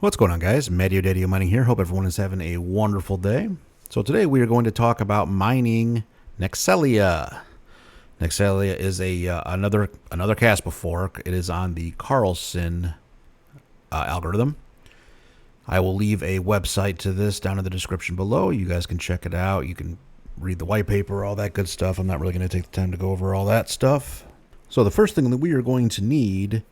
What's going on, guys? Mattio Daddy Mining here. Hope everyone is having a wonderful day. So today we are going to talk about mining Nexellia. Nexellia is another Kaspa fork. It is on the Carlson algorithm. I will leave a website to this down in the description below. You guys can check it out. You can read the white paper, all that good stuff. I'm not really going to take the time to go over all that stuff. So the first thing that we are going to need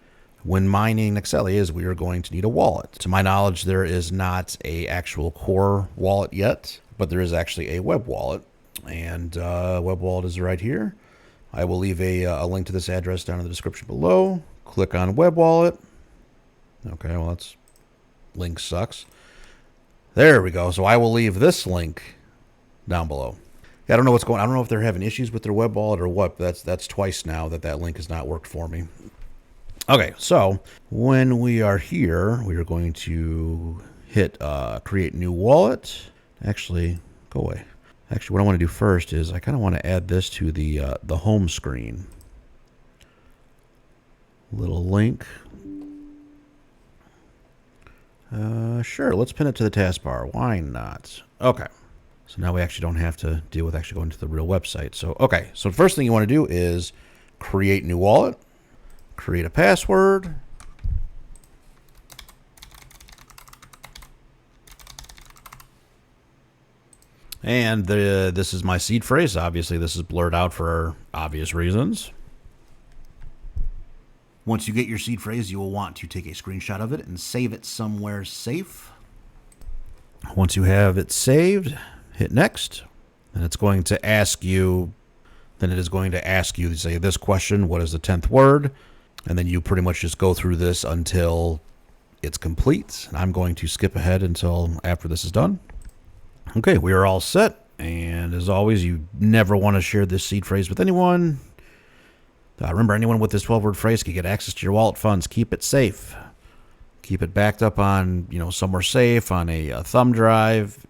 when mining Nexellia is we are going to need a wallet. To my knowledge, there is not a actual core wallet yet, but there is actually a web wallet, and web wallet is right here. I will leave a link to this address down in the description below. Click on web wallet. Okay, well, that's link sucks. There we go. So I will leave this link down below. I don't know what's going on. I don't know if they're having issues with their web wallet or what. That's twice now that link has not worked for me. Okay, so when we are here, we are going to hit create new wallet. Actually, go away. Actually, what I want to do first is I kind of want to add this to the home screen. Little link. Sure, let's pin it to the taskbar. Why not? Okay. So now we actually don't have to deal with actually going to the real website. So, okay. So the first thing you want to do is create new wallet. Create a password. And this is my seed phrase. Obviously, this is blurred out for obvious reasons. Once you get your seed phrase, you will want to take a screenshot of it and save it somewhere safe. Once you have it saved, hit next. And it's going to ask you, say this question, what is the 10th word? And then you pretty much just go through this until it's complete. And I'm going to skip ahead until after this is done. Okay, we are all set. And as always, you never want to share this seed phrase with anyone. Remember, anyone with this 12-word phrase can get access to your wallet funds. Keep it safe. Keep it backed up on, somewhere safe, on a thumb drive,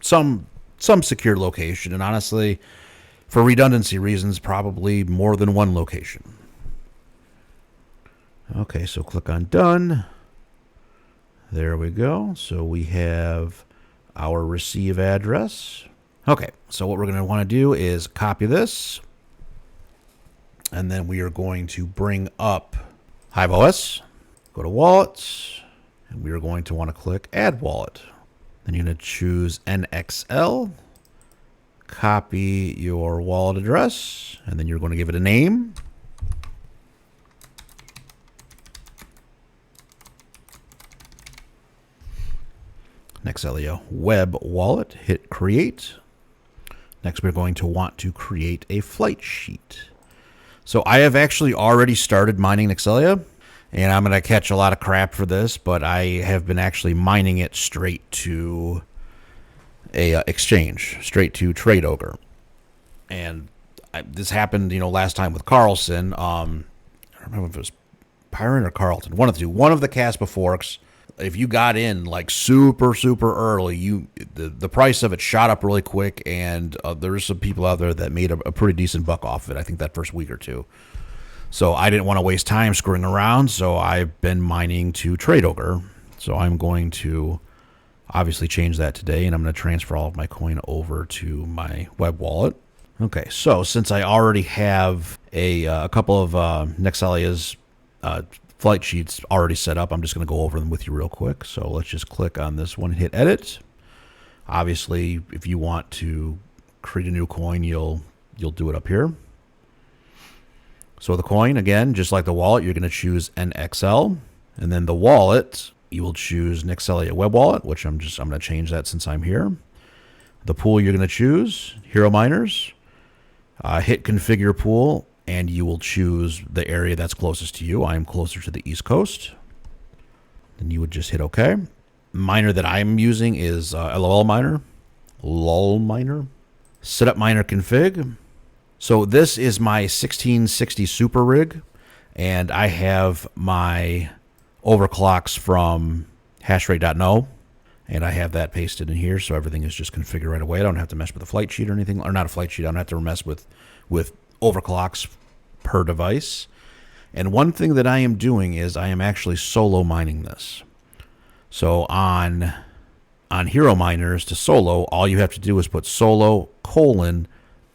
some secure location. And honestly, for redundancy reasons, probably more than one location. Okay, so click on done. There we go. So we have our receive address. Okay, so what we're going to want to do is copy this. And then we are going to bring up Hive OS. Go to wallets. And we are going to want to click add wallet. Then you're going to choose NXL. Copy your wallet address. And then you're going to give it a name. Nexellia web wallet, hit create. Next, we're going to want to create a flight sheet. So I have actually already started mining Nexellia, and I'm going to catch a lot of crap for this, but I have been actually mining it straight to a exchange, straight to Trade Ogre. And this happened, last time with Carlson. I don't remember if it was Pyron or Carlton, one of the two. One of the Kaspa forks. If you got in like super early, the price of it shot up really quick, and there's some people out there that made a pretty decent buck off of it. I think that first week or two. So I didn't want to waste time screwing around, so I've been mining to Trade Ogre. So I'm going to obviously change that today, and I'm going to transfer all of my coin over to my web wallet. Okay, so since I already have a couple of Nexellia's flight sheets already set up, I'm just going to go over them with you real quick. So let's just click on this one, hit edit. Obviously, if you want to create a new coin, you'll do it up here. So the coin, again, just like the wallet, you're going to choose NXL, and then the wallet, you will choose Nexellia web wallet, which I'm going to change that since I'm here. The pool you're going to choose, Hero Miners. Hit configure pool, and you will choose the area that's closest to you. I am closer to the East Coast. Then you would just hit OK. Miner that I'm using is LOL Miner. LOL Miner. Set up miner config. So this is my 1660 super rig, and I have my overclocks from hashrate.no, and I have that pasted in here, so everything is just configured right away. I don't have to mess with a flight sheet or anything, or not a flight sheet. I don't have to mess with overclocks per device. And one thing that I am doing is I am actually solo mining this. So on Hero Miners to solo, all you have to do is put solo :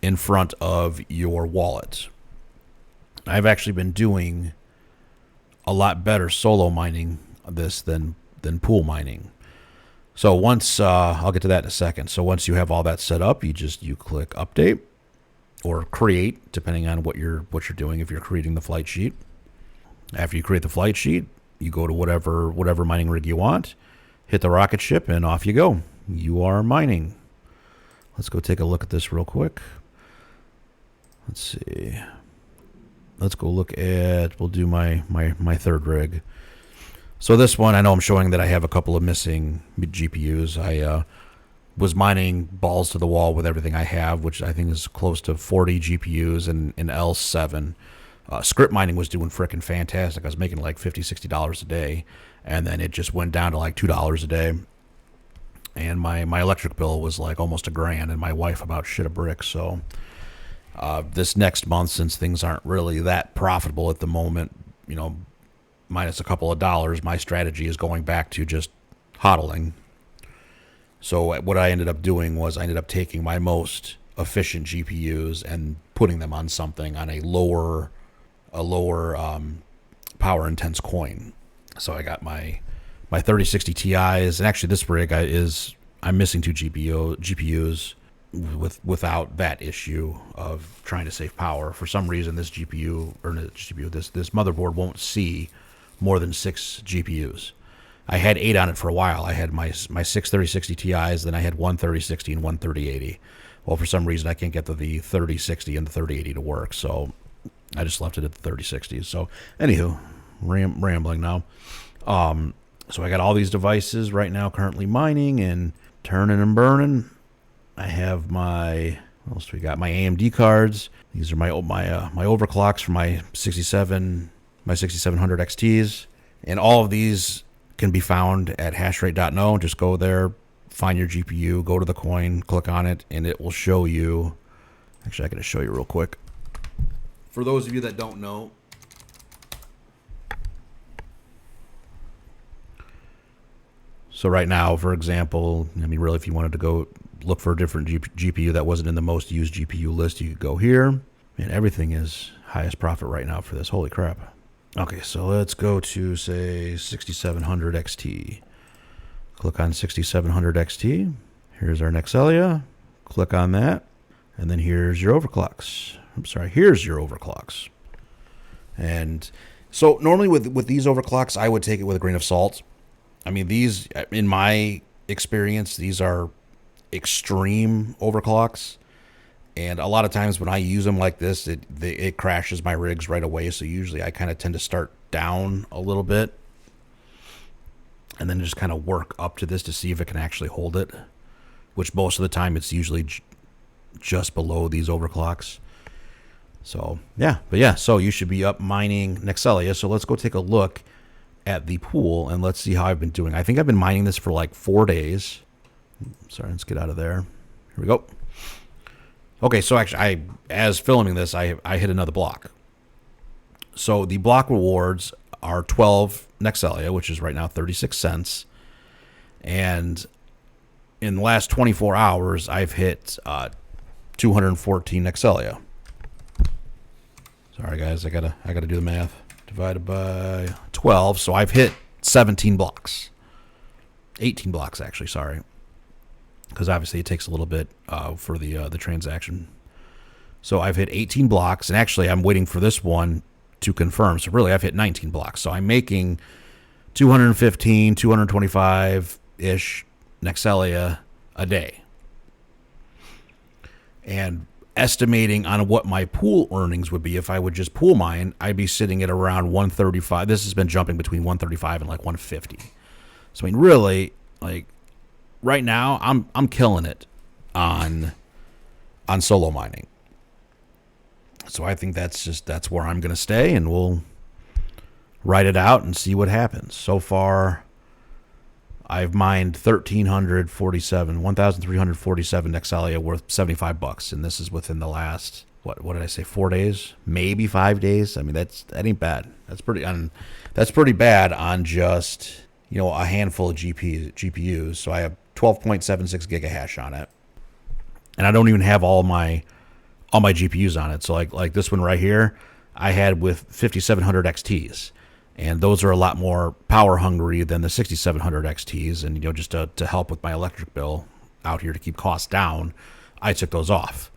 in front of your wallet. I've actually been doing a lot better solo mining this than pool mining. So once I'll get to that in a second. So once you have all that set up, you click update or create, depending on what you're doing. If you're creating the flight sheet, after you create the flight sheet, you go to whatever mining rig you want, hit the rocket ship, and off you go. You are mining. Let's go take a look at this real quick. Let's see. Let's go look at, we'll do my third rig. So this one, I know I'm showing that I have a couple of missing GPUs. I was mining balls to the wall with everything I have, which I think is close to 40 GPUs and an L7. Script mining was doing frickin' fantastic. I was making like $50, $60 a day, and then it just went down to like $2 a day. And my electric bill was like almost $1,000, and my wife about shit a brick. So this next month, since things aren't really that profitable at the moment, minus a couple of dollars, my strategy is going back to just hodling. So what I ended up doing was I ended up taking my most efficient GPUs and putting them on something on a lower power intense coin. So I got my 3060 Ti's, and actually this rig I'm missing two GPUs without that issue of trying to save power. For some reason, this this motherboard won't see more than 6 GPUs. I had 8 on it for a while. I had my 6 3060 Ti's, then I had one 3060 and one 3080. Well, for some reason, I can't get the 3060 and the 3080 to work, so I just left it at the 3060s. So, anywho, rambling now. So I got all these devices right now currently mining and turning and burning. I have what else do we got? My AMD cards. These are my overclocks for my 6700 XTs. And all of these can be found at hashrate.no. Just go there, find your GPU, go to the coin, click on it, and it will show you. Actually, I got to show you real quick. For those of you that don't know, so right now, for example, really, if you wanted to go look for a different GPU that wasn't in the most used GPU list, you could go here. And everything is highest profit right now for this. Holy crap. Okay, so let's go to, say, 6700 XT. Click on 6700 XT. Here's our Nexellia. Click on that. And then here's your overclocks. Here's your overclocks. And so normally with these overclocks, I would take it with a grain of salt. These, in my experience, these are extreme overclocks, and a lot of times when I use them like this, it crashes my rigs right away. So usually I kind of tend to start down a little bit and then just kind of work up to this to see if it can actually hold it, which most of the time it's usually just below these overclocks. So so you should be up mining Nexellia. So let's go take a look at the pool and let's see how I've been doing. I think I've been mining this for like 4 days. Sorry, let's get out of there. Here we go. Okay, so actually, as filming this, I hit another block. So the block rewards are 12 Nexellia, which is right now 36 cents. And in the last 24 hours, I've hit 214 Nexellia. Sorry, guys, I gotta do the math. Divided by 12, so I've hit 17 blocks. 18 blocks, actually, sorry. Because obviously it takes a little bit for the transaction. So I've hit 18 blocks, and actually I'm waiting for this one to confirm. So really I've hit 19 blocks. So I'm making 215, 225-ish Nexellia a day. And estimating on what my pool earnings would be if I would just pool mine, I'd be sitting at around 135. This has been jumping between 135 and like 150. So really, like right now, I'm killing it on solo mining. So I think that's where I'm gonna stay, and we'll write it out and see what happens. So far, I've mined 1,347 Nexellia worth $75, and this is within the last what did I say? 4 days, maybe 5 days. That ain't bad. That's pretty bad on just a handful of GPUs. So I have 12.76 gigahash on it, and I don't even have all my GPUs on it. So like this one right here, I had with 5700 XTs, and those are a lot more power hungry than the 6700 XTs. And just to help with my electric bill out here to keep costs down, I took those off.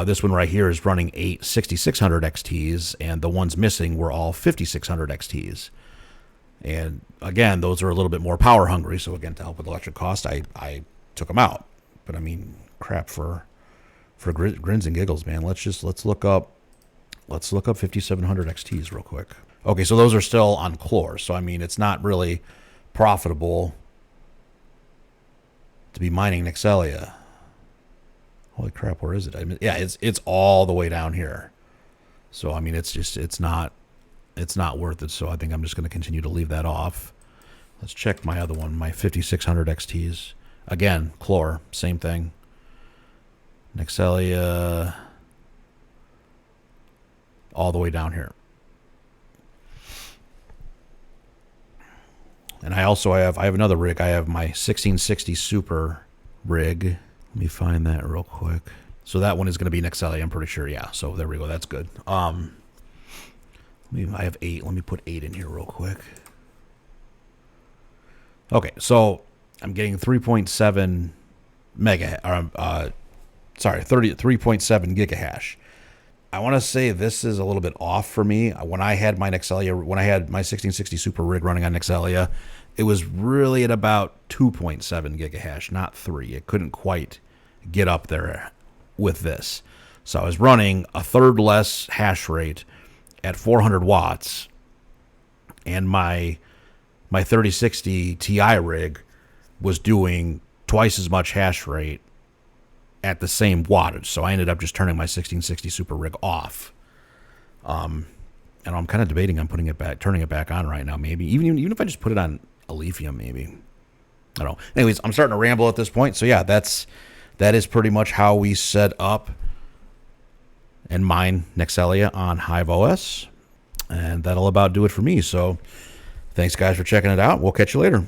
This one right here is running 8 6600 XTs, and the ones missing were all 5600 XTs. And again, those are a little bit more power hungry. So again, to help with electric cost, I took them out. But I mean, crap, for grins and giggles, man. Let's look up 5700 XTs real quick. Okay, so those are still on Clore. So I mean, it's not really profitable to be mining Nexellia. Holy crap, where is it? I mean, yeah, it's all the way down here. So I mean, it's not worth it. So I think I'm just going to continue to leave that off. Let's check my other one, my 5600 XTs. Again, Clore, same thing. Nexellia, all the way down here. And I also have another rig. I have my 1660 Super rig. Let me find that real quick. So that one is going to be Nexellia, I'm pretty sure. Yeah, so there we go. That's good. I have 8. Let me put 8 in here real quick. Okay, so I'm getting 3.7 3.7 gigahash. I want to say this is a little bit off for me. When I had my Nexellia, when I had my 1660 Super rig running on Nexellia, it was really at about 2.7 gigahash, not 3. It couldn't quite get up there with this. So I was running a third less hash rate at 400 watts, and my 3060 Ti rig was doing twice as much hash rate at the same wattage. So I ended up just turning my 1660 Super rig off. And I'm kind of debating on turning it back on right now, maybe. Even if I just put it on Aletheum, maybe. I don't know. Anyways, I'm starting to ramble at this point. So yeah, that is pretty much how we set up and mine Nexellia on Hive OS. And that'll about do it for me. So thanks guys for checking it out. We'll catch you later.